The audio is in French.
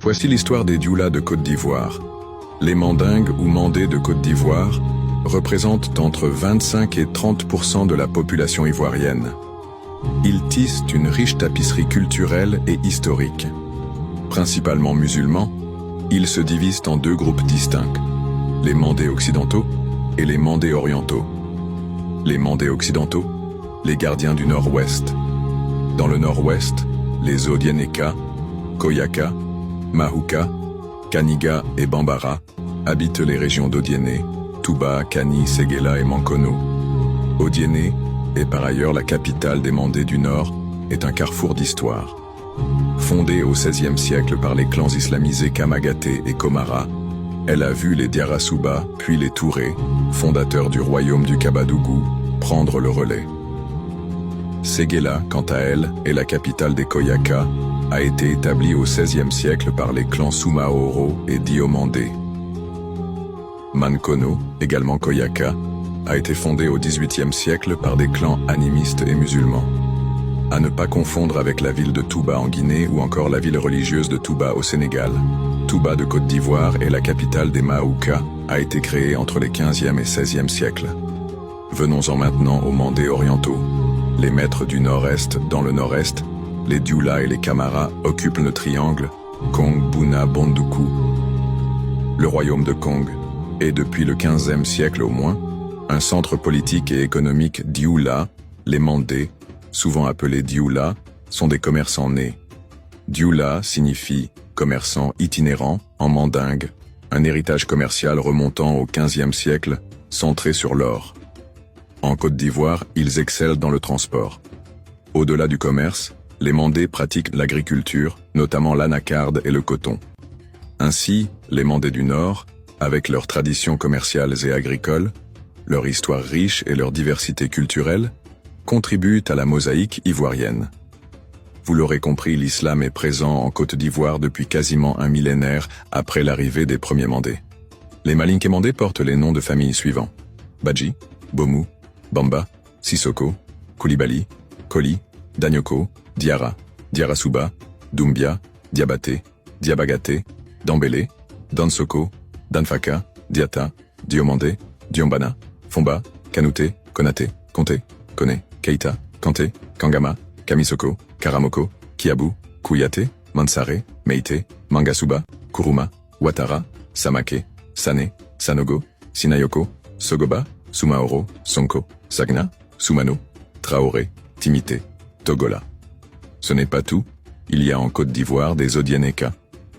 Voici l'histoire des Dioula de Côte d'Ivoire. Les Mandingues ou Mandés de Côte d'Ivoire représentent entre 25 et 30% de la population ivoirienne. Ils tissent une riche tapisserie culturelle et historique. Principalement musulmans, ils se divisent en deux groupes distincts, les Mandés occidentaux et les Mandés orientaux. Les Mandés occidentaux, les gardiens du nord-ouest. Dans le nord-ouest, les Odieneka, Koyaka, Mahuka, Kaniga et Bambara habitent les régions d'Odiéné, Touba, Kani, Séguéla et Mankono. Odiéné est par ailleurs la capitale des Mandés du Nord, est un carrefour d'histoire. Fondée au XVIe siècle par les clans islamisés Kamagaté et Komara, elle a vu les Diarasuba, puis les Touré, fondateurs du royaume du Kabadougou, prendre le relais. Séguéla, quant à elle, est la capitale des Koyaka, a été établie au XVIe siècle par les clans Soumaoro et Diomandé. Mankono, également Koyaka, a été fondée au XVIIIe siècle par des clans animistes et musulmans. À ne pas confondre avec la ville de Touba en Guinée ou encore la ville religieuse de Touba au Sénégal. Touba de Côte d'Ivoire est la capitale des Maouka, a été créée entre les XVe et XVIe siècles. Venons-en maintenant aux Mandés orientaux. Les maîtres du nord-est dans le nord-est, les Dioula et les Kamara occupent le triangle Kong, Buna, Bonduku. Le royaume de Kong est depuis le XVe siècle au moins un centre politique et économique Dioula. Les Mandés, souvent appelés Dioula, sont des commerçants nés. Dioula signifie commerçant itinérant en mandingue, un héritage commercial remontant au XVe siècle, centré sur l'or. En Côte d'Ivoire, ils excellent dans le transport. Au-delà du commerce, les Mandés pratiquent l'agriculture, notamment l'anacarde et le coton. Ainsi, les Mandés du Nord, avec leurs traditions commerciales et agricoles, leur histoire riche et leur diversité culturelle, contribuent à la mosaïque ivoirienne. Vous l'aurez compris, l'islam est présent en Côte d'Ivoire depuis quasiment un millénaire après l'arrivée des premiers Mandés. Les Malinké Mandés portent les noms de famille suivants: Badji, Bomou, Bamba, Sissoko, Koulibaly, Koli, Danyoko, Diarra, Diarasuba, Doumbia, Diabaté, Diabagaté, Dambélé, Dansoko, Danfaka, Diata, Diomandé, Diombana, Fomba, Kanouté, Konaté, Konté, Koné, Keita, Kanté, Kangama, Kamisoko, Karamoko, Kiabu, Kouyaté, Mansare, Meité, Mangasuba, Kuruma, Ouattara, Samake, Sané, Sanogo, Sinayoko, Sogoba, Soumaoro, Sonko, Sagna, Soumano, Traoré, Timité, Togola. Ce n'est pas tout, il y a en Côte d'Ivoire des Odieneka.